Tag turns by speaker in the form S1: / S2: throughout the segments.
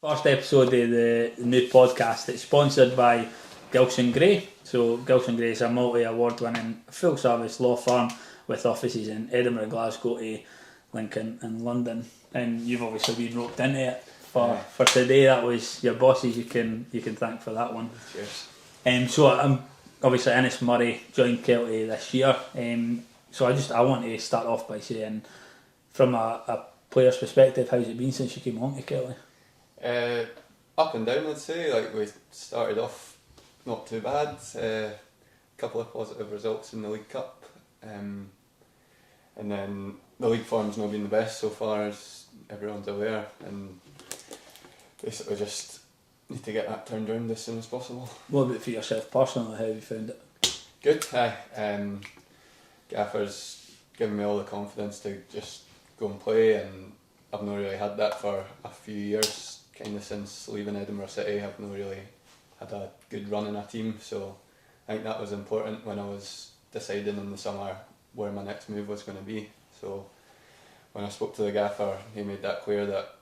S1: first episode of the new podcast. It's sponsored by Gilson Gray. So Gilson Gray is a multi-award winning full service law firm with offices in Edinburgh, Glasgow, Lincoln and London. And you've obviously been roped into it for today. That was your bosses, you can thank for that one.
S2: Cheers.
S1: So I'm obviously Ennis Murray joined Kelty this year. So I want to start off by saying, from a player's perspective, how's it been since you came along to Kelty?
S2: Up and down, I'd say. Like, we started off not too bad. Couple of positive results in the League Cup, and then the league form's not been the best so far, as everyone's aware, and basically just need to get that turned around as soon as possible.
S1: What about for yourself personally? How have you found it?
S2: Good. Gaffer's given me all the confidence to just go and play, and I've not really had that for a few years. Kind of since leaving Edinburgh City, I've not really had a good run in a team, so I think that was important when I was deciding in the summer where my next move was going to be. So when I spoke to the gaffer, he made that clear that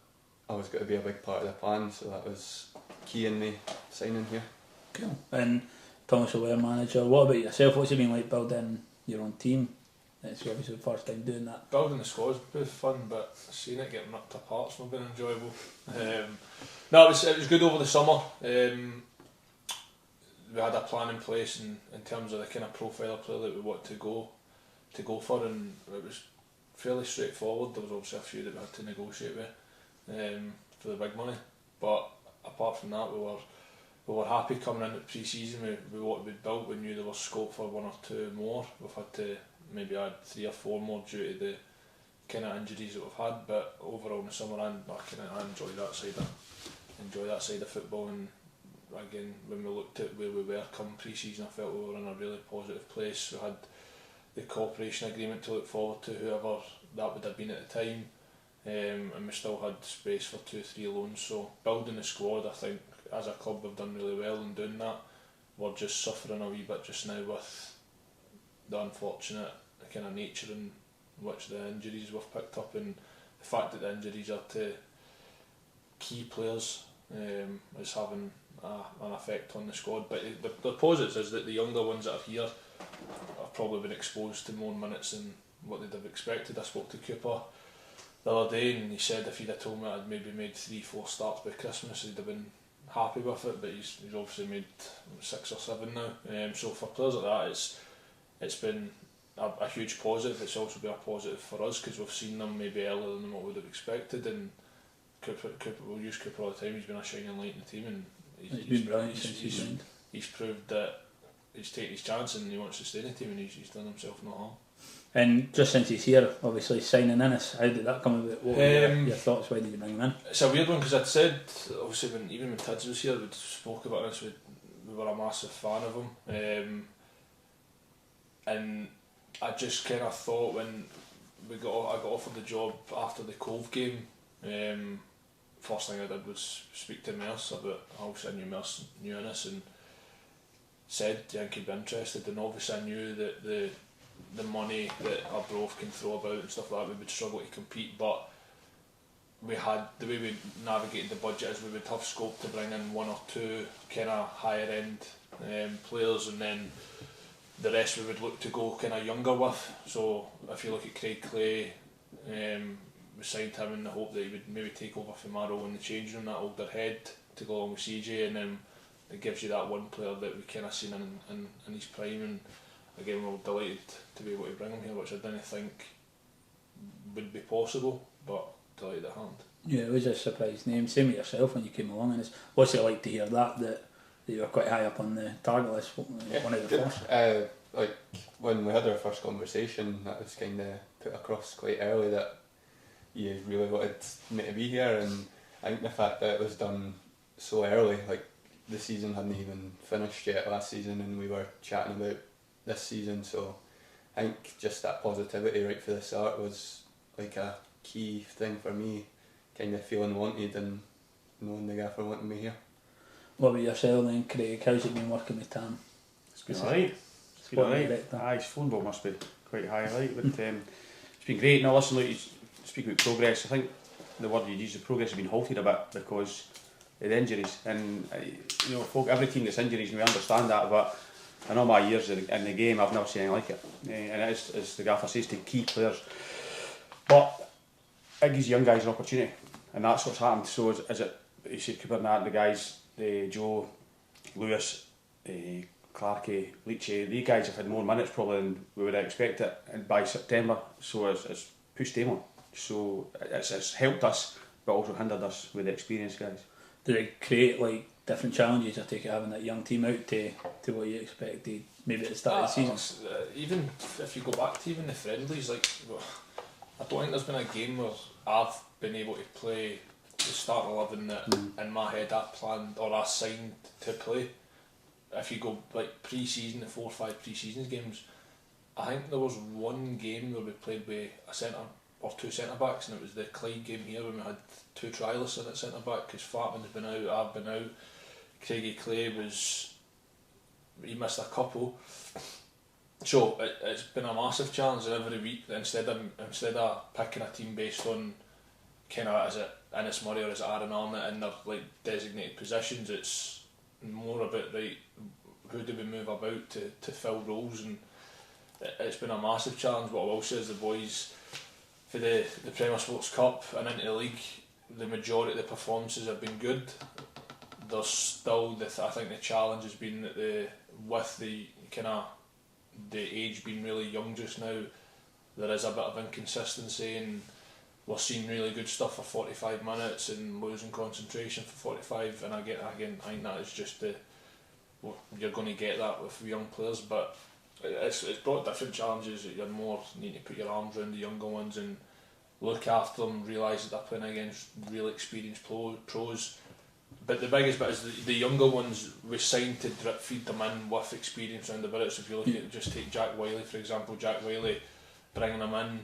S2: I was going to be a big part of the plan, so that was key in me signing here.
S1: Cool. And Thomas Aware manager, what about yourself? What's it been like building your own team? It's obviously the first time doing that.
S3: Building the squad's been fun, but seeing it getting ripped apart's not been enjoyable. No, it was good over the summer. We had a plan in place in terms of the kind of profile of player that we wanted to go for, and it was fairly straightforward. There was obviously a few that we had to negotiate with for the big money, but apart from that, we were happy coming in at pre-season with what we'd built. We knew there was scope for one or two more. We've had to maybe add 3 or 4 more due to the kind of injuries that we've had, but overall in the summer I enjoy that side of football. And again, when we looked at where we were come pre-season, I felt we were in a really positive place. We had the cooperation agreement to look forward to, whoever that would have been at the time, and we still had space for 2-3 loans. So building the squad, I think as a club we've done really well in doing that. We're just suffering a wee bit just now with the unfortunate kind of nature in which the injuries we've picked up, and the fact that the injuries are to key players is having an effect on the squad. But the positives is that the younger ones that are here have probably been exposed to more minutes than what they'd have expected. I spoke to Cooper the other day, and he said if he'd have told me I'd maybe made 3-4 starts by Christmas, he'd have been happy with it, but he's obviously made 6 or 7 now. So for players like that, it's been a huge positive. It's also been a positive for us because we've seen them maybe earlier than what we'd have expected, and Cooper, we'll use Cooper all the time. He's been a shining light in the team, and
S1: he's been brilliant since he's joined.
S3: He's proved that he's taken his chance and he wants to stay in the team, and he's done himself no harm.
S1: And just since he's here, obviously signing Ennis, how did that come about? What were your thoughts? Why did you bring him in?
S3: It's a weird one because I'd said, obviously, even when Tids was here, we'd spoke about Ennis. We were a massive fan of him, and I just kind of thought when I got offered the job after the Cove game, first thing I did was speak to Merce about, obviously I knew Merce knew Ennis, and said I think he'd be interested, and obviously I knew that the money that Arbroath can throw about and stuff like that, we would struggle to compete, but we had, the way we navigated the budget is we would have scope to bring in 1 or 2 kind of higher end players, and then the rest we would look to go kind of younger with. So if you look at Craig Clay, we signed him in the hope that he would maybe take over from Marrow in the change room, that older head to go along with CJ, and then it gives you that one player that we kind of seen in his prime. And again, we were delighted to be able to bring him here, which I didn't think would be possible, but delighted at hand. Yeah,
S1: it was a surprise name. Same with yourself when you came along, and what's it like to hear that you were quite high up on the target list, one of the first?
S2: Like when we had our first conversation, that was kind of put across quite early that you really wanted me to be here, and I think the fact that it was done so early, like the season hadn't even finished yet last season, and we were chatting about this season, so I think just that positivity right for the start was like a key thing for me, kind of feeling wanted and knowing the gaffer wanted me here.
S1: What about yourself then, Craig? How's it been working with Tam?
S4: It's been alright. It's been alright. His phone bill must be quite high, right? But it's been great. Now listen, like, you speak about progress. I think the word you use, the progress has been halted a bit because the injuries, and every team gets injuries, and we understand that. But in all my years in the game, I've never seen anything like it. And it is, as the gaffer says, to key players. But it gives young guys an opportunity, and that's what's happened. So is it? You see Cooper and that, the guys, Joe, Lewis, Clarkey, Leachy, these guys have had more minutes probably than we would expect it, and by September, so it's pushed them on. So it's helped us, but also hindered us with the experienced guys.
S1: Did it create like different challenges? I take it having that young team out to what you expected maybe at the start of the season.
S3: Even if you go back to even the friendlies, like I don't think there's been a game where I've been able to play the start 11 that in my head I planned or I signed to play. If you go like pre-season, the 4 or 5 pre-season games, I think there was one game where we played with a centre or 2 centre backs, and it was the Clyde game here when we had 2 trialists in at centre back because Flatman's been out, I've been out, Craigie Clay he missed a couple. So it's been a massive challenge, and every week instead of picking a team based on kind of is it Innes Murray or is it Aaron Arnott in their like designated positions, it's more about right, who do we move about to fill roles, and it's been a massive challenge. What I will say is the boys for the Premier Sports Cup and into the league, the majority of the performances have been good. There's still I think the challenge has been that with the kind of the age being really young just now, there is a bit of inconsistency, and we're seeing really good stuff for 45 minutes and losing concentration for 45, and again I think that is just you're going to get that with young players, but it's brought different challenges that you're more need to put your arms around the younger ones and look after them, realise that they're playing against real experienced pros. But the biggest bit is the younger ones we signed to drip feed them in with experience around about it. So if you look at just take Jack Wiley for example, Jack Wiley, bringing him in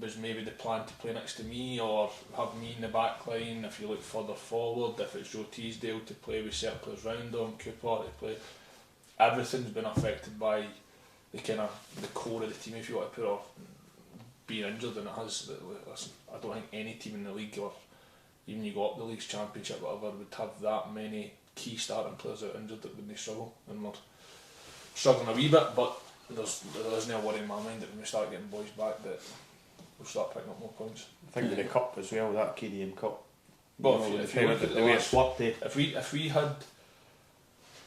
S3: was maybe the plan to play next to me or have me in the back line. If you look further forward, if it's Joe Teasdale to play with certain players around him, Cooper to play, everything's been affected by the kind of the core of the team, if you want to put, or being injured, and it has. Listen, I don't think any team in the league, or even you go up the league's championship, whatever, would have that many key starting players out injured that wouldn't struggle, and we're struggling a wee bit, but there's no worry in my mind that when we start getting boys back that we'll start picking up more points.
S4: I think with the cup as well, that KDM Cup.
S3: Well, if you look at the way it's
S4: worked,
S3: if we had,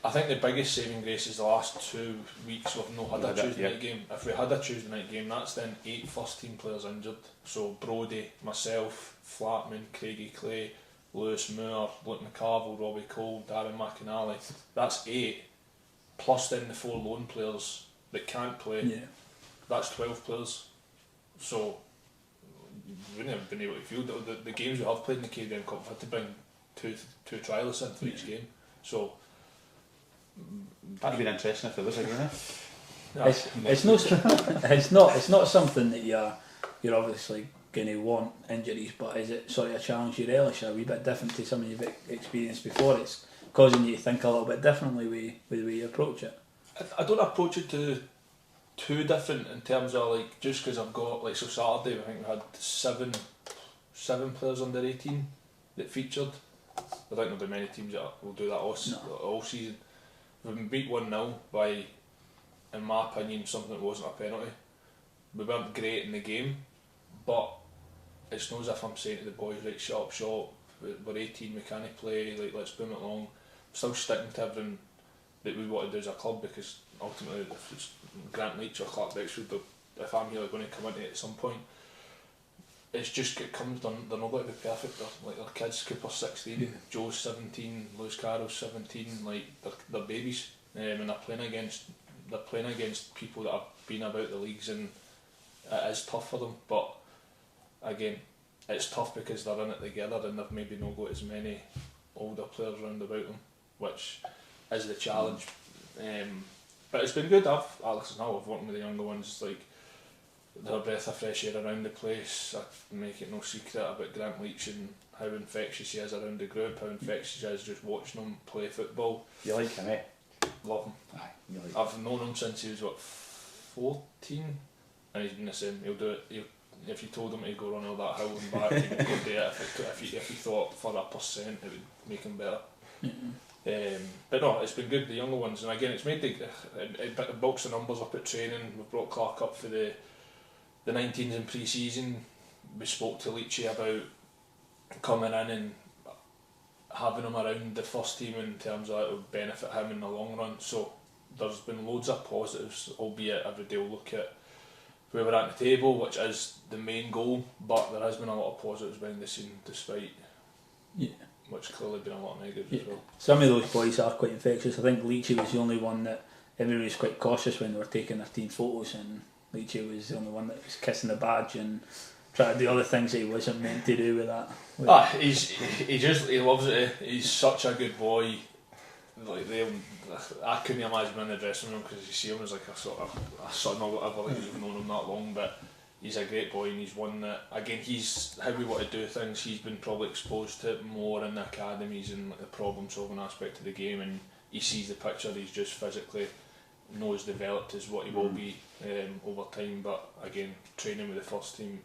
S3: I think the biggest saving grace is the last 2 weeks we've not had a Tuesday night game. If we had a Tuesday night game, that's then 8 first team players injured. So Brodie, myself, Flatman, Craigie Clay, Lewis Moore, Luke McCarville, Robbie Cole, Darren McInally. That's 8, plus then the 4 lone players that can't play.
S1: Yeah. That's
S3: 12 players. So we wouldn't have been able to field the games we have played in the KDM Cup. We've had to bring two trialists in for each game. So
S4: that'd be interesting if there was a game.
S1: It's not something that you're obviously going to want injuries, but is it sort of a challenge you relish, a wee bit different to something you've experienced before? It's causing you to think a little bit differently with the way you approach it.
S3: I don't approach it too different in terms of like just because I've got like, so Saturday I think we had seven players under 18 that featured. I don't think there'll be many teams that will do that all season. We've been beat 1-0 by, in my opinion, something that wasn't a penalty. We weren't great in the game, but it's not as if I'm saying to the boys, right, shut up, we're 18, we can't play, like, let's boom it along. I'm still sticking to everything that we want to do as a club, because ultimately if it's Grant Leach or Clark Bexfield, if I'm really going to come into it at some point, it's just it comes down, they're not going to be perfect. They're like their kids. Cooper's 16, Joe's 17, Lewis Carroll's 17. Like they're babies, and they're playing against people that have been about the leagues, and it is tough for them. But again, it's tough because they're in it together, and they've maybe not got as many older players around about them, which is the challenge. But it's been good. I've worked with the younger ones, like. They're a breath of fresh air around the place. I make it no secret about Grant Leach and how infectious he is around the group, how infectious he is just watching him play football.
S4: You like him, eh?
S3: Love him.
S4: Aye,
S3: I've known him since he was 14, and he's been the same. He'll do it. if you told him to go run all that hill and back, he would go do it if he thought for a percent it would make him better. But no, it's been good, the younger ones, and again it's made it bulks the numbers up at training. We've brought Clark up for the 19s in pre-season. We spoke to Leachy about coming in and having him around the first team in terms of it would benefit him in the long run. So there's been loads of positives, albeit every day we'll look at where we're at the table, which is the main goal, but there has been a lot of positives behind the scene despite which clearly been a lot of negatives as well.
S1: Some of those boys are quite infectious. I think Leachy was the only one that everybody was quite cautious when they were taking their team photos, and Leachy was the only one that was kissing the badge and trying to do other things that he wasn't meant to do with that.
S3: He loves it. He's such a good boy. Like I couldn't imagine him in the dressing room because you see him as like a sort of a son or whatever. Like you've known him that long, but he's a great boy, and he's one that again he's how we want to do things. He's been probably exposed to it more in the academies and like the problem solving aspect of the game, and he sees the picture. He's just physically knows developed as what he will be over time. But again, training with the first team,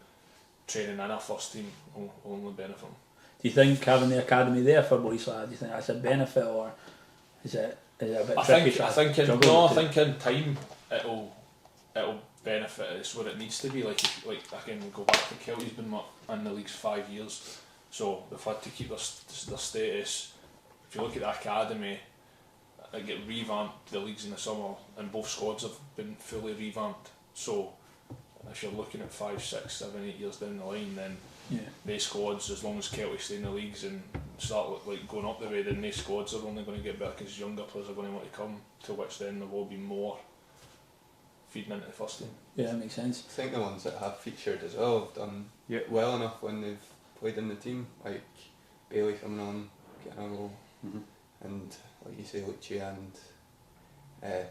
S3: training in our first team will only benefit him. Do
S1: you think having the academy there for boys like that, do you think that's a benefit, or is it a bit tricky?
S3: I think in time it'll benefit. It's what it needs to be. Like again, we go back to Kelty's been in the leagues 5 years, so they've had to keep their status. If you look at the academy, it get revamped. The leagues in the summer, and both squads have been fully revamped. So if you're looking at 5, 6, 7, 8 years down the line, then these squads, as long as Kelty stay in the leagues and start like going up the way, then these squads are only going to get better because younger players are going to want to come, to which then there will be more feeding into the first team.
S1: Yeah, that makes sense.
S2: I think the ones that have featured as well have done well enough when they've played in the team, like Bailey coming on, getting a goal, and like you say, Leachy and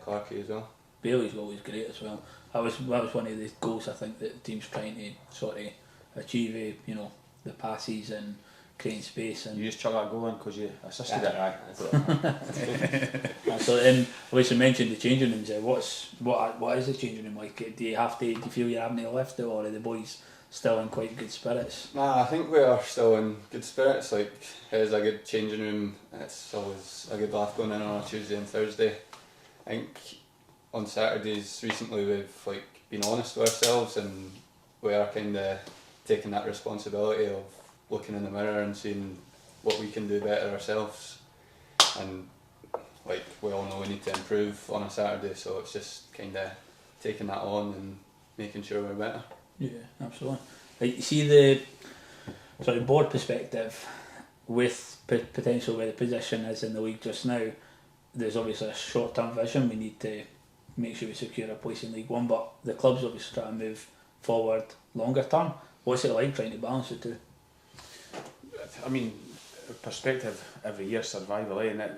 S2: Clarky as well.
S1: Bailey's always great as well. That was one of the goals I think that the team's trying to sort of achieve, the passes and creating space. And
S4: you just chuck that goal in because you assisted it.
S1: Absolutely. And obviously mentioned the changing rooms. What is the changing room like? Do you feel you're having to lift it, or are the boys still in quite good spirits?
S2: Nah, I think we are still in good spirits. Like, it is a good changing room. It's always a good laugh going in on a Tuesday and Thursday. I think on Saturdays recently we've been honest with ourselves, and we are kind of taking that responsibility of looking in the mirror and seeing what we can do better ourselves. And we all know we need to improve on a Saturday, so it's just kind of taking that on and making sure we're better.
S1: Yeah, absolutely. You see the board perspective with potential where the position is in the league just now. There's obviously a short-term vision. We need to make sure we secure a place in League One, but the club's obviously trying to move forward longer term. What's it like trying to balance the two?
S4: I mean, perspective every year, survival, we're not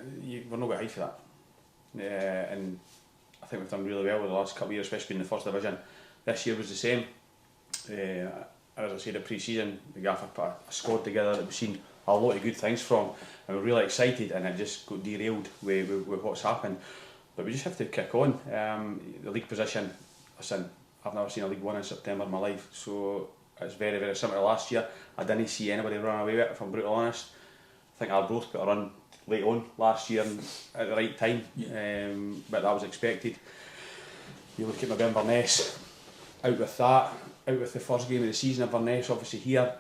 S4: going to hide for that. And I think we've done really well with the last couple of years, especially in the first division. This year was the same. As I said, the pre-season, the gaffer put a squad together that we've seen a lot of good things from, and we're really excited, and it just got derailed with what's happened. But we just have to kick on. The league position, listen, I've never seen a League One in September in my life, so it's very, very similar to last year. I didn't see anybody run away with it, if I'm brutally honest. I think Arbroath got a run late on last year at the right time, but that was expected. You look at my Inverness, out with the first game of the season, Inverness obviously here,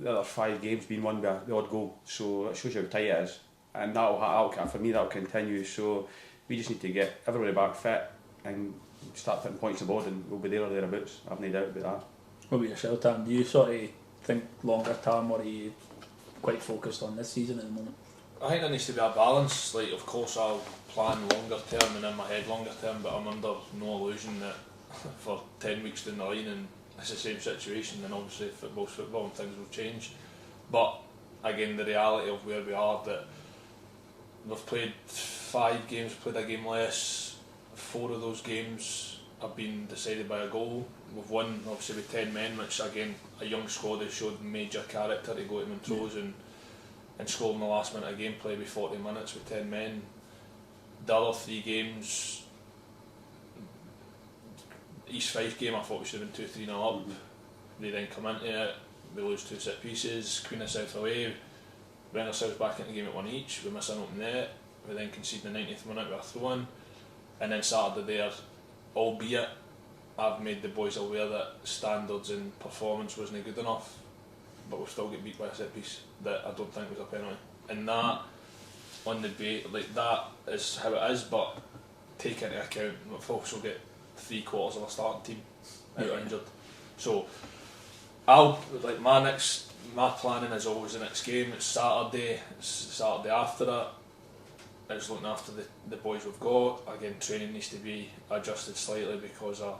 S4: the other 5 games being won by the odd goal, so it shows you how tight it is, and for me that'll continue. So we just need to get everybody back fit and start putting points on the board, and we'll be there or thereabouts. I've no doubt about that.
S1: What about yourself, Tam? Do you sort of think longer term, or are you quite focused on this season at the moment?
S3: I think there needs to be a balance. Of course I'll plan longer term and in my head longer term, but I'm under no illusion that for 10 weeks down the line and it's the same situation, then obviously football's football and things will change. But again, the reality of where we are, that we've played 5 games, played a game less. 4 of those games have been decided by a goal. We've won obviously with 10 men, which again, a young squad has showed major character to go to Montrose and score in the last minute of gameplay with 40 minutes with 10 men. The other 3 games, East Fife game, I thought we should have been 2-3-0 up. they then come into it, we lose 2 set pieces, Queen of South away, bring ourselves back into the game at 1 each, we miss an open net, we then concede the 90th minute with a throw in, and then Saturday there, albeit I've made the boys aware that standards and performance wasn't good enough, but we've still got beat by a set piece that I don't think was a penalty. And that, on the debate, like that is how it is, but take into account we've also got 3/4 of our starting team out injured. So my planning is always the next game. It's Saturday after that. It's looking after the boys we've got. Again, training needs to be adjusted slightly because of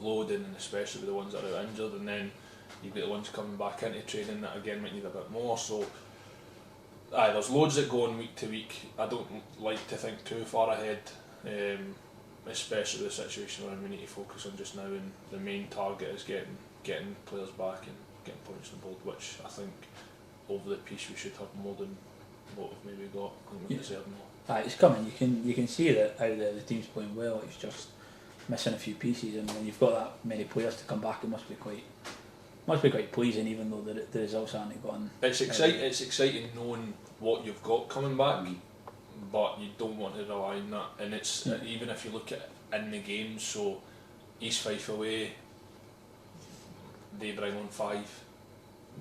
S3: loading, and especially with the ones that are out injured, and then you've got the ones coming back into training that again might need a bit more. So there's loads that go on week to week. I don't like to think too far ahead, especially with the situation where we need to focus on just now, and the main target is getting players back and getting points on the board, which I think over the piece we should have more than what we've maybe got. I think we deserve more.
S1: It's coming. You can see that how the team's playing well. It's just missing a few pieces, and when you've got that many players to come back, it must be quite pleasing, even though the results aren't gone.
S3: It's exciting knowing what you've got coming back, but you don't want to rely on that. And it's even if you look at in the games, so East Fife away, they bring on 5.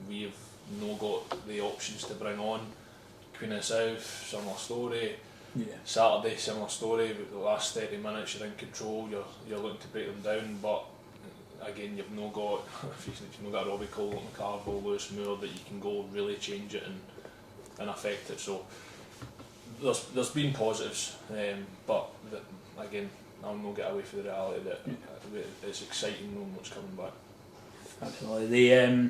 S3: We've no got the options to bring on. Queen of South, similar story. Saturday, similar story. But the last 30 minutes, you're in control. You're looking to break them down, but again, you've not got a Robbie Cole, McCarville, Lewis Moore that you can go really change it and affect it. So there's been positives, but again, I'll not get away from the reality that it's exciting knowing what's coming back.
S1: Absolutely.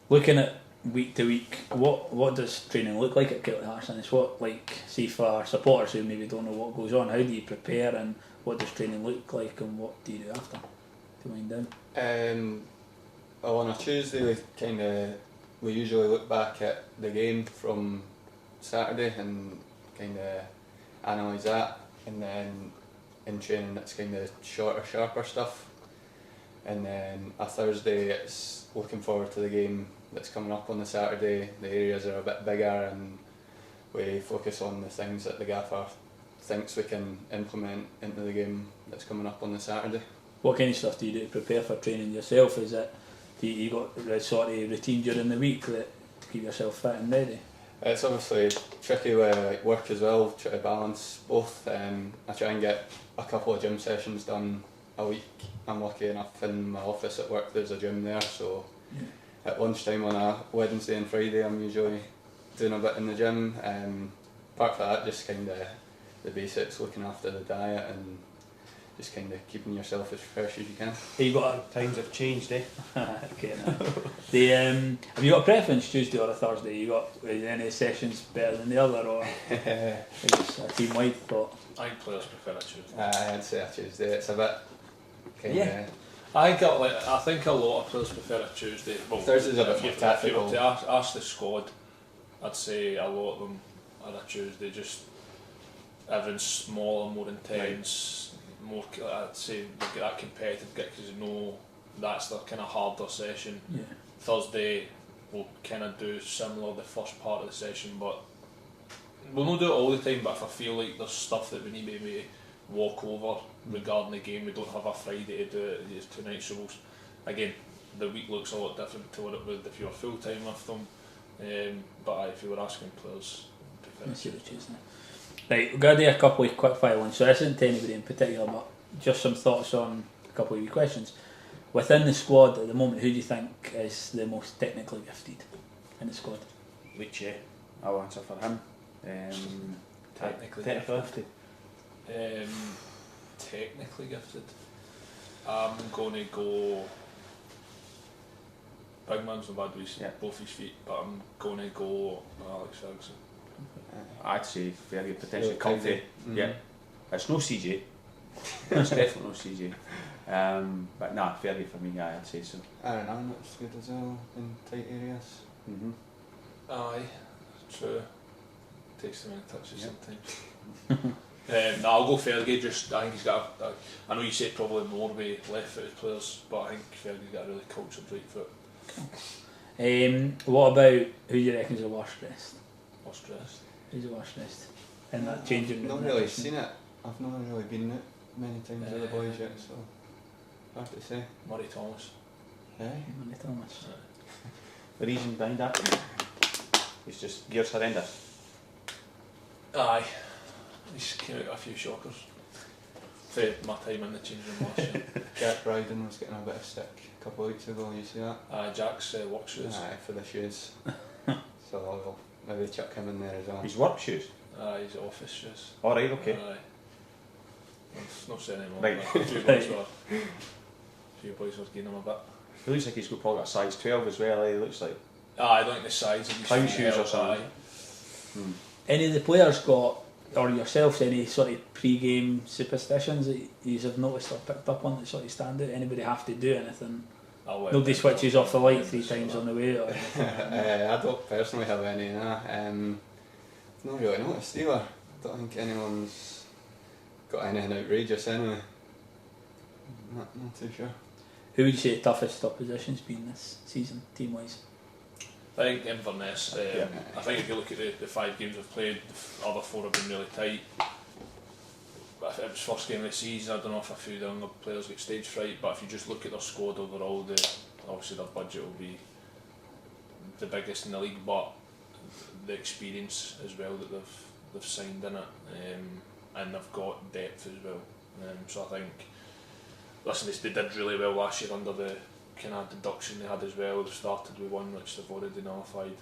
S1: Looking at week to week, what does training look like at Kelty Hearts? And it's what, like, see for supporters who maybe don't know what goes on, how do you prepare, and what does training look like, and what do you do after to wind down?
S2: Well, on a Tuesday we usually look back at the game from Saturday and kind of analyse that, and then in training it's kind of shorter, sharper stuff, and then a Thursday it's looking forward to the game that's coming up on the Saturday. The areas are a bit bigger and we focus on the things that the gaffer thinks we can implement into the game that's coming up on the Saturday.
S1: What kind of stuff do you do to prepare for training yourself? Is it, you got a sort of routine during the week to keep yourself fit and ready?
S2: It's obviously tricky with work as well, try to balance both. I try and get a couple of gym sessions done a week. I'm lucky enough in my office at work there's a gym there, so at lunchtime on a Wednesday and Friday I'm usually doing a bit in the gym. Apart from that, just kind of the basics, looking after the diet and just kind of keeping yourself as fresh as you can.
S1: You got
S4: Times have changed, eh?
S1: okay, have you got a preference, Tuesday or a Thursday? You got any sessions better than the other, or it's a team wide thought?
S3: I think players prefer a Tuesday.
S2: I'd say a Tuesday. It's a bit kind of.
S3: I think a lot of players prefer a Tuesday. Well,
S2: Thursday's a bit more tactical.
S3: If you were to ask the squad, I'd say a lot of them are a Tuesday. Just everyone's smaller, more intense. More, I'd say they get that competitive git because you know that's their kind of harder session. Thursday we'll kind of do similar the first part of the session, but we'll not do it all the time. But if I feel like there's stuff that we need maybe walk over regarding the game, we don't have a Friday to do it. It's 2 nights, so again the week looks a lot different to what it would if you were full time with them. But if you were asking players,
S1: Tuesday. Right, we're going to do a couple of quick fire ones, so this isn't to anybody in particular, but just some thoughts on a couple of your questions. Within the squad at the moment, who do you think is the most technically gifted in the squad?
S4: Luce, I'll answer for him.
S3: Technically
S4: gifted.
S3: Technically gifted. I'm going to go. Big man's no bad with both his feet, but I'm going to go Alex Ferguson.
S4: I'd say very potentially Kelty. Yeah, it's no CJ. It's definitely no CJ. But nah, fairly for me. I'd say so.
S2: Aaron Arnott's good as well in tight areas.
S3: Aye, true. Takes too many touches sometimes. No, I'll go Fergie. I think he's got. I know you said probably more with left-footed players, but I think Fergie's got a really cultured right foot.
S1: What about who do you reckon is the worst dressed?
S3: Worst dressed.
S1: Who's the worst dressed? In that changing room.
S2: I've not really seen it. I've not really been out many times with the boys yet, so hard to say.
S3: Murray Thomas.
S1: Murray Thomas.
S4: The reason behind that? It's just gears horrendous.
S3: Aye. He's came out with a few shockers. For my time in the changing room last year.
S2: Jack Bryden was getting a bit of stick a couple of weeks ago, you see that?
S3: Jack's work shoes.
S2: Aye, for the shoes. So I'll maybe chuck him in there as well.
S4: His work shoes?
S3: His office shoes.
S4: Alright, okay.
S3: It's not saying anymore.
S4: Right.
S3: But a few boys were getting him a bit.
S4: He looks like he's got probably got a size 12 as well, he looks like.
S3: I don't like the size of his
S4: Clown shoes or something.
S1: Any of the players got, or yourselves, any sort of pre-game superstitions that you have noticed or picked up on that sort of stand out? Anybody have to do anything? Nobody switches off the light 3 times on the way or anything?
S2: I don't personally have any, nah. Not really noticed either. I don't think anyone's got anything outrageous anyway. Not too sure.
S1: Who would you say the toughest opposition's been this season, team-wise?
S3: I think Inverness, I think if you look at the 5 games we've played, the other 4 have been really tight. But if it was first game of the season, I don't know if a few of the younger players get stage fright, but if you just look at their squad overall, obviously their budget will be the biggest in the league, but the experience as well that they've signed in it, and they've got depth as well. So I think, listen, they did really well last year under the kind of deduction they had as well. They started with 1 which they've already nullified.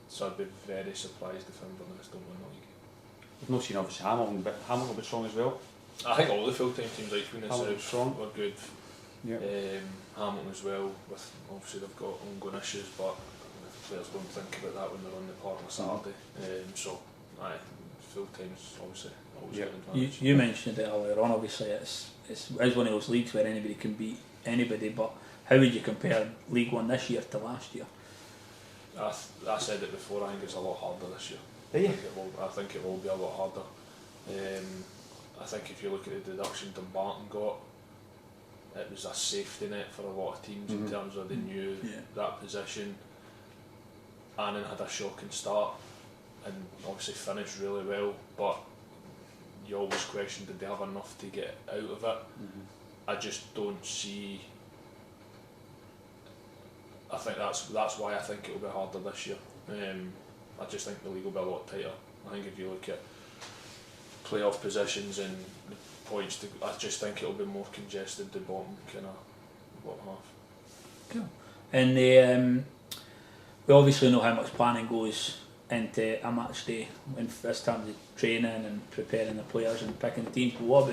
S3: So I'd be very surprised if Inverness don't win the league.
S4: We've not seen obviously Hamilton, but Hamilton will be strong as well.
S3: I think all the full-time teams like Queen and
S4: Hamilton's
S3: South
S4: strong.
S3: were good.
S4: Yep.
S3: Hamilton as well, with obviously they've got ongoing issues, but players don't think about that when they're on the park on a Saturday. So aye, full-time's obviously always
S4: Yep.
S3: an advantage.
S1: You mentioned it earlier on, obviously it's one of those leagues where anybody can beat anybody, but how would you compare League One this year to last year?
S3: I said it before, I think it's a lot harder this year. I think it will be a lot harder. I think if you look at the deduction Dumbarton got, it was a safety net for a lot of teams in terms of they knew that position. Annan had a shocking start and obviously finished really well, but you always question, did they have enough to get out of it? I just don't see. I think that's why I think it'll be harder this year. I just think the league will be a lot tighter. I think if you look at playoff positions and the points, I just think it'll be more congested, the bottom half.
S1: Cool. And we obviously know how much planning goes into a match day in terms of training and preparing the players and picking the teams. But what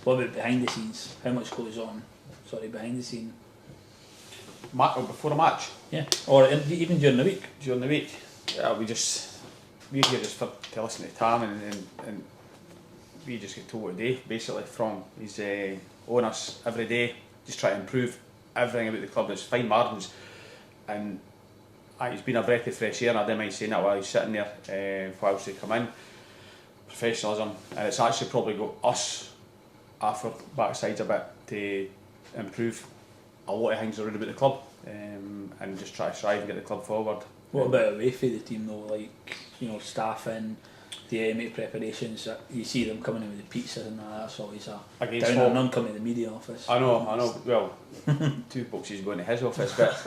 S1: about behind the scenes? How much goes on? Behind the scene.
S4: Before a match?
S1: Yeah, or even during the week.
S4: During the week, yeah, we're here just to listen to Tam and we just get told what to do basically from his owners every day. Just try to improve everything about the club. There's fine margins, and he's been a breath of fresh air, and I didn't mind saying that while he's sitting there whilst they come in. Professionalism, and it's actually probably got us off our backsides a bit to improve a lot of things around about the club, and just try to strive and get the club forward.
S1: What about away for the team though, like, staffing, the mate preparations, you see them coming in with the pizza and that's always a down and none coming to the media office.
S4: I know, well, 2 boxes going to his office, but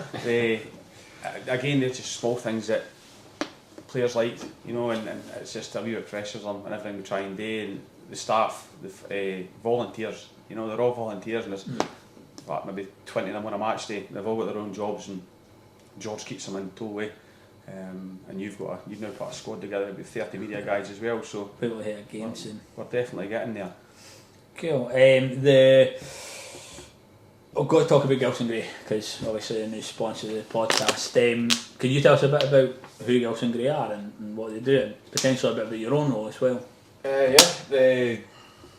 S4: again, they're just small things that players like, and it's just a wee bit pressures on everything we try and do, and the staff, the volunteers, they're all volunteers, and there's maybe 20 of them on a match day. They've all got their own jobs, and George keeps them in tow away. And you've now put a squad together with 30 media guys as well, so
S1: people here at games soon.
S4: We're definitely getting there.
S1: Cool. I've got to talk about Gilson Gray because obviously the new sponsor of the podcast. Can you tell us a bit about who Gilson Gray are and what they do, and potentially a bit about your own role as well?
S2: They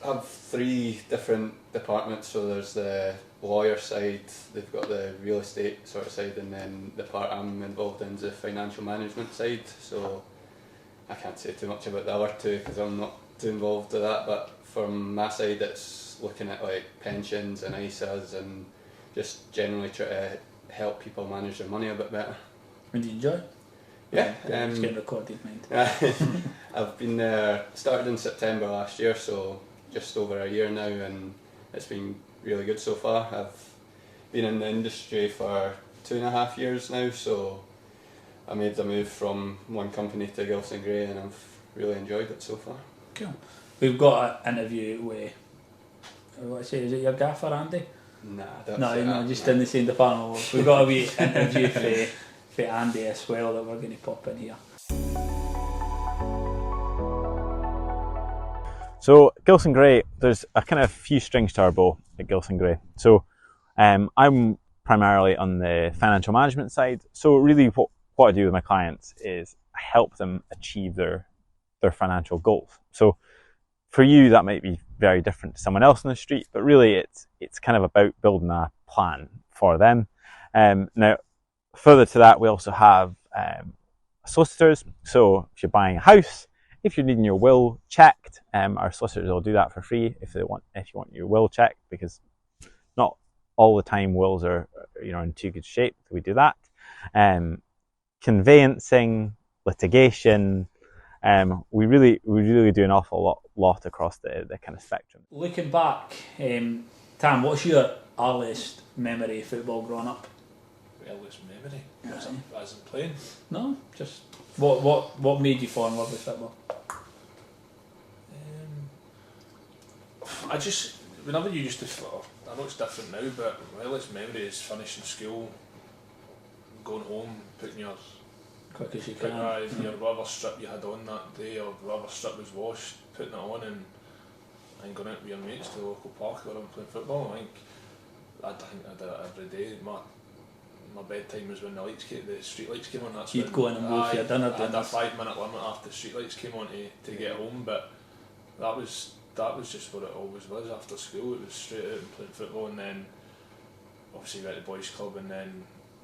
S2: have 3 different departments. So there's the lawyer side, they've got the real estate sort of side, and then the part I'm involved in is the financial management side. So I can't say too much about the other 2 because I'm not too involved with that, but from my side it's looking at like pensions and ISAs and just generally try to help people manage their money a bit better.
S1: And do you enjoy it?
S2: Yeah,
S1: It's getting recorded, mind.
S2: I've been there, started in September last year, so just over a year now, and it's been really good so far. I've been in the industry for 2.5 years now, so I made the move from one company to Gilson Gray, and I've really enjoyed it so far.
S1: Cool. We've got an interview with, what I say, is it your gaffer, Andy?
S2: Nah, that's
S1: No, just in the same department. We've got a wee interview for Andy as well that we're going to pop in here.
S5: So Gilson Gray, there's a kind of few strings to our bow at Gilson Gray. So I'm primarily on the financial management side. So really what I do with my clients is I help them achieve their financial goals. So for you, that might be very different to someone else on the street, but really it's kind of about building a plan for them. Now, further to that, we also have solicitors. So if you're buying a house, if you're needing your will checked, our solicitors will do that for free if you want your will checked, because not all the time wills are in too good shape. We do that. Conveyancing, litigation. We really do an awful lot across the kind of spectrum.
S1: Looking back, Tam, what's your earliest memory of football growing up?
S3: Earliest memory? As in playing?
S1: No, just what made you fall in love with football?
S3: Whenever you used to, I know it's different now, but my earliest memory is finishing school, going home, putting your
S1: Quick as you can.
S3: your whatever strip you had on that day, or whatever strip was washed, putting it on and going out with your mates to the local park where I'm playing football. I think I did it every day. My bedtime was when the street lights came on. That's
S1: You'd go in and go for your dinner.
S3: I had a 5-minute limit after the street lights came on to get home, but that was just what it always was. After school, it was straight out and playing football, and then obviously went to boys club, and then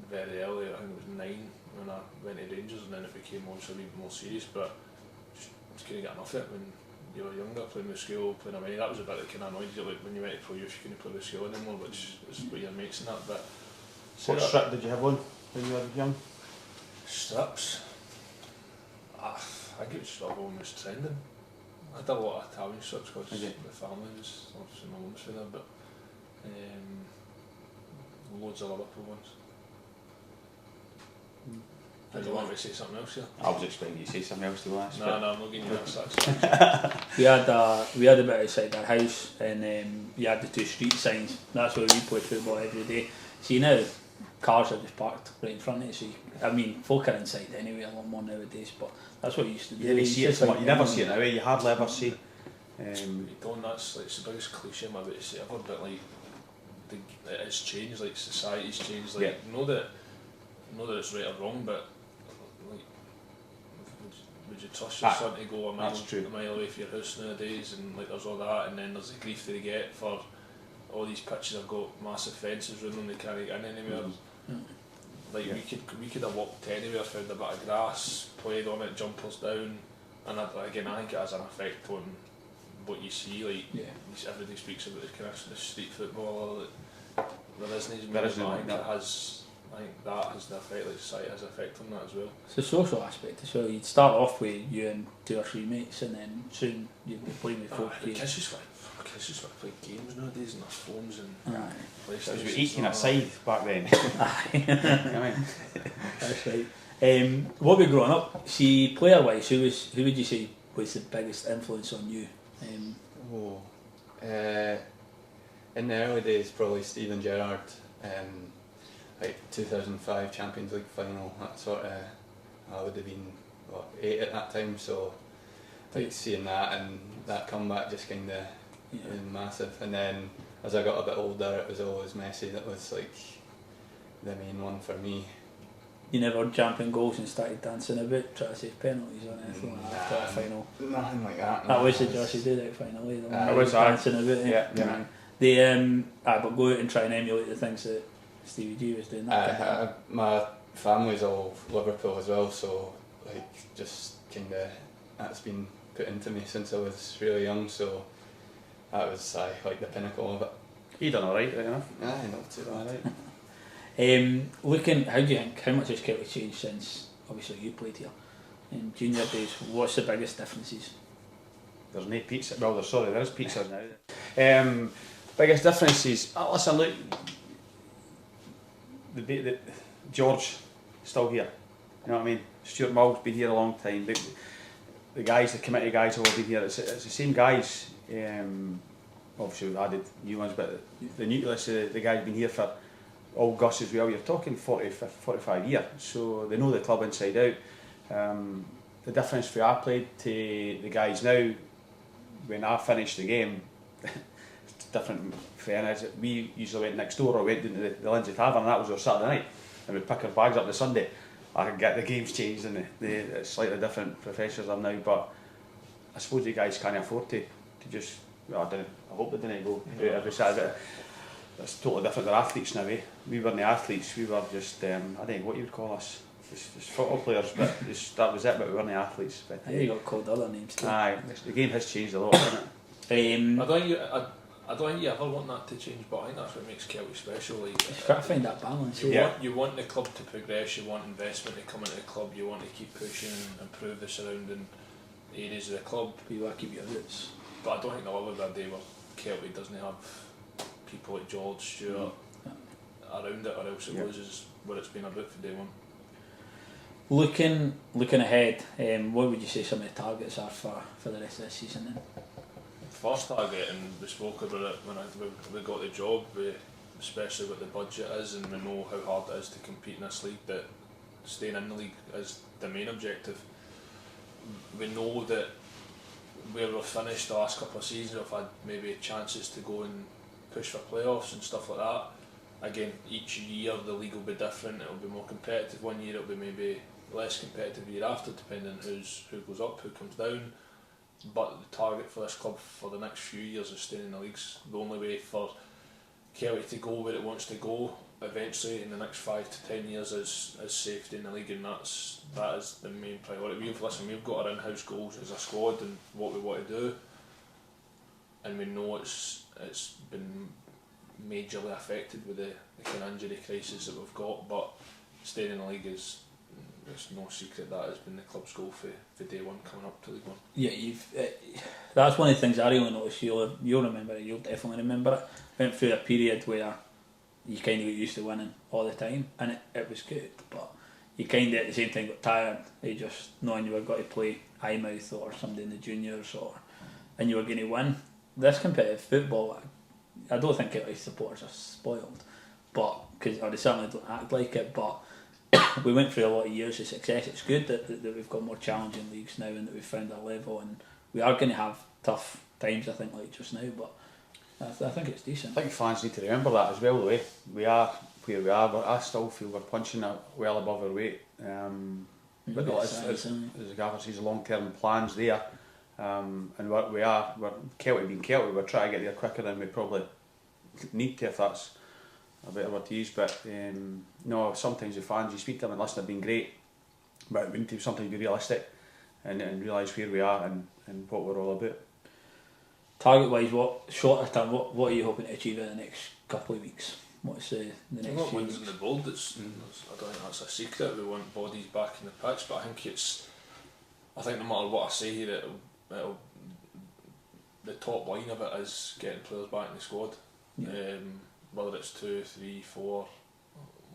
S3: very early, I think it was 9 when I went to Rangers, and then it became obviously a wee bit more serious. But just couldn't get enough of it when you were younger, playing with school, playing away. That was a bit that kind of annoyed you, like when you went to pro youth, you couldn't play with school anymore, which is what your mates and that. But
S4: What strip did you have on when you were young?
S3: strips, I think it was always trending. I had a lot of Italian strips because the family was, obviously my mum's from there, but loads of Liverpool ones. Do you want me to say something else here?
S4: I was expecting you to say something else to be honest.
S3: No, I'm not getting you that.
S1: We had a bit outside our house, and you had the 2 street signs. That's where we played football every day. See now, cars are just parked right in front of you. So folk are inside anyway a lot more nowadays, but that's what you used to do.
S4: Yeah, you see it so much. You never see it now. You hardly ever see.
S3: You don't. That's like it's the biggest cliche I'm about to say ever. But like, it's changed. Like society's changed. Like know that it's right or wrong, but like, would you trust your son to go a mile away from your house nowadays? And like, there's all that, and then there's the grief that they get for all these pitches have got massive fences around them. They can't get in anywhere. Like we could have walked anywhere, found a bit of grass, played on it, jumpers down, and I think it has an effect on what you see. Like everybody speaks about this kind of the street football. There isn't as many. I think that has the effect. Like society has an effect on that as well.
S1: It's a social aspect as well. You'd start off with you and 2 or 3 mates, and then soon you'd be playing with folk.
S3: Kids just want to play games nowadays on their phones and PlayStation.
S4: It was 18 a scythe back then.
S1: That's right. What we growing up, see player wise, who would you say was the biggest influence on you?
S2: In the early days, probably Steven Gerrard. Like 2005 Champions League final. That sort of, I would have been 8 at that time. So like seeing that and that comeback just kind of was massive. And then as I got a bit older, it was always Messi that was like the main one for me.
S1: You never jumped in goals and started dancing about, trying to save penalties or anything like that after the final?
S2: Nothing like that.
S1: That was the Joshie did it finally.
S2: I
S1: was dancing about.
S2: Yeah.
S1: But go out and try and emulate the things that Stevie G was doing.
S2: My family's all Liverpool as well, so like just kind of that's been put into me since I was really young, so that was like the pinnacle of it.
S4: He done alright, right enough.
S2: Aye, not too bad.
S1: Looking, how do you think, how much has Kelty changed since obviously you played here? In junior days, what's the biggest differences?
S4: There's no pizza. Well, there is pizza now. Biggest difference is, listen, look, the George still here. You know what I mean? Stuart Mull's been here a long time. The guys, the committee guys have all been here. It's the same guys. Obviously we've added new ones, but the nucleus, the guys have been here for all Gus as well. You're talking 45 years, so they know the club inside out. The difference for I played to the guys now, when I finished the game, it's different for any. We usually went next door or went into the Lindsay Tavern, and that was our Saturday night, and we'd pick our bags up the Sunday. I could get the games changed, and it's slightly different professions are now, but I suppose the guys can't afford to just, well, I hope they didn't go every Saturday. It's totally different. They're athletes now, eh? We weren't the athletes, we were just, I don't know what you would call us. Just football players, but that was it, but we weren't the athletes. But,
S1: I think you got called other names too.
S4: Aye, the game has changed a lot, hasn't it?
S3: I don't think you ever want that to change, but I think that's what makes Kelty special. Like,
S1: You've got to find that balance.
S3: You want the club to progress, you want investment to come into the club, you want to keep pushing and improve the surrounding areas of the club.
S1: But you want to keep your roots.
S3: But I don't think there'll ever be a day where Kelty doesn't have people like George, Stuart around it, or else it loses what it's been about for day one.
S1: Looking ahead, what would you say some of the targets are for the rest of this season then?
S3: First target, and we spoke about it when we got the job, especially what the budget is, and we know how hard it is to compete in this league, that staying in the league is the main objective. We know that where we've finished the last couple of seasons, we've had maybe chances to go and push for playoffs and stuff like that. Again, each year the league will be different, it'll be more competitive one year, it'll be maybe less competitive the year after, depending on who goes up, who comes down. But the target for this club for the next few years is staying in the leagues. The only way for Kelty to go where it wants to go eventually in the next 5 to 10 years is safety in the league, and that is the main priority. We've got our in-house goals as a squad and what we want to do, and we know it's been majorly affected with the kind of injury crisis that we've got, but staying in the league it's no secret that has been the club's goal for day one coming up to League One. Yeah,
S1: that's one of the things I really noticed. You'll remember it, you'll definitely remember it. Went through a period where you kind of got used to winning all the time, and it was good, but you kind of at the same time got tired of just knowing you were going to play Eyemouth or somebody in the juniors, and you were going to win. This competitive football, I don't think Kelty supporters are spoiled, or they certainly don't act like it, but we went through a lot of years of success. It's good that we've got more challenging leagues now and that we've found our level, and we are going to have tough times, I think, like just now, but I think it's decent.
S4: I think fans need to remember that as well, the way we are where we are, but I still feel we're punching it well above our weight. But as the gaffer says, long-term plans there, and we're Kelty being Kelty, we're trying to get there quicker than we probably need to, if that's a better word to use. But no, sometimes the fans, you speak to them and listen, have been great, but we need to sometimes be realistic and realise where we are and what we're all about.
S1: Target wise, what shorter term, what are you hoping to achieve in the next couple of weeks? What's the next few
S3: wins
S1: weeks?
S3: in the board. I don't think that's a secret. We want bodies back in the pitch, but I think no matter what I say here, the top line of it is getting players back in the squad. Yeah. Whether it's 2, 3, 4,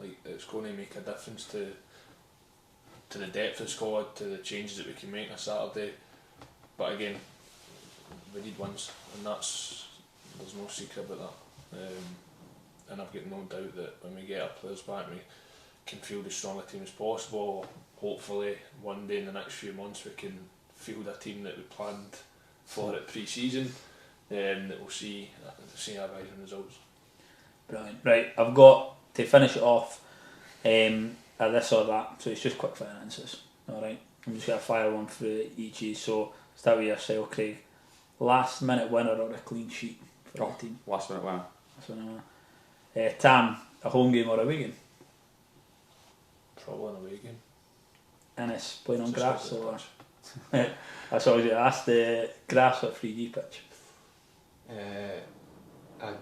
S3: like it's going to make a difference to the depth of the squad, to the changes that we can make on a Saturday. But again, we need wins, and there's no secret about that. And I've got no doubt that when we get our players back, we can field as strong a team as possible. Hopefully, one day in the next few months, we can field a team that we planned for at pre-season, that we'll see our rising results.
S1: Brilliant. Right, I've got to finish it off at this or that, so it's just quick fire answers. Alright, I'm just going to fire one through each of you. So, start with yourself, Craig. Last minute winner or a clean sheet for the team?
S4: Last minute winner.
S1: Last minute winner. Tam, a home game or a away game?
S3: Probably an away game.
S1: Ennis, playing on grass or That's always you ask, the grass or 3D pitch.
S2: A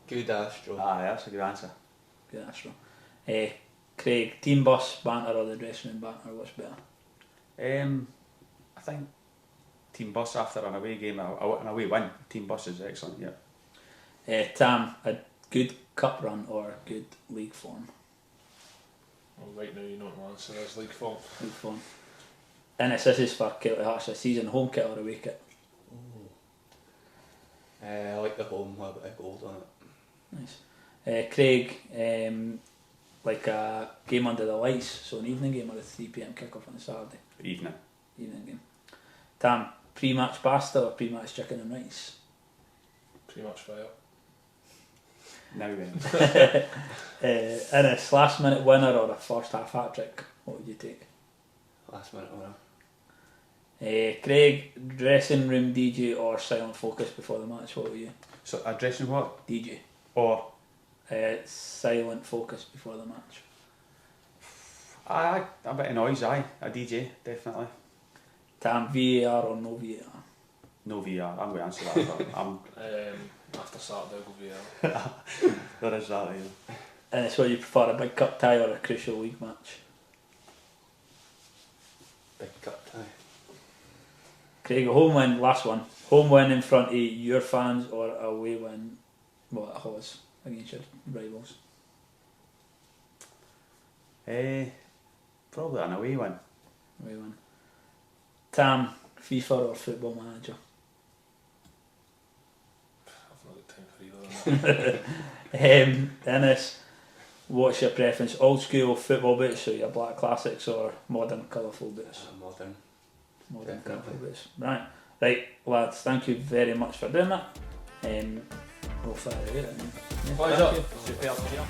S2: good Astro.
S4: Aye, that's a good answer.
S1: Good Astro. Craig, team bus banter or the dressing room banter, what's better?
S4: I think team bus after an away game, an away win. Team bus is excellent. Yeah.
S1: Tam, a good cup run or good league form?
S3: Well, right now you know what my answer is, league form.
S1: League form. This is for Kelty Hearts this season, home kit or away kit?
S2: I like the home with a bit of gold on it.
S1: Nice. Craig, like a game under the lights, so an evening game or a 3 PM kick-off on a Saturday?
S4: Evening.
S1: Evening game. Tam, pre-match pasta or pre-match chicken and rice?
S3: Pretty much fire.
S4: Now then.
S1: Innes, last minute winner or a first half hat trick, what would you take?
S2: Last minute winner.
S1: Craig, dressing room DJ or silent focus before the match, what were you?
S4: So addressing what?
S1: DJ.
S4: Or
S1: Silent focus before the match.
S4: aye, a bit of noise. Aye, a DJ definitely.
S1: Tam, VAR or no VAR?
S4: No VR. I'm going to answer that. But
S3: After Saturday I'll go VR.
S4: there is that. Yeah.
S1: And it's what you prefer, a big cup tie or a crucial league match?
S2: Big cup tie.
S1: Craig, a home win, last one. Home win in front of your fans or a away win, well, at Hawes, against your rivals?
S4: Probably an away win.
S1: Away win. Tam, FIFA or Football Manager?
S3: I've not got time for either of them.
S1: Dennis, what's your preference? Old school football boots, so your black classics, or modern colourful boots?
S2: Modern.
S1: Modern
S2: Definitely.
S1: colourful boots. Right, lads, thank you very much for doing that. We'll fire it out. Yeah,
S3: Pleasure.
S1: thank you.
S4: Superb.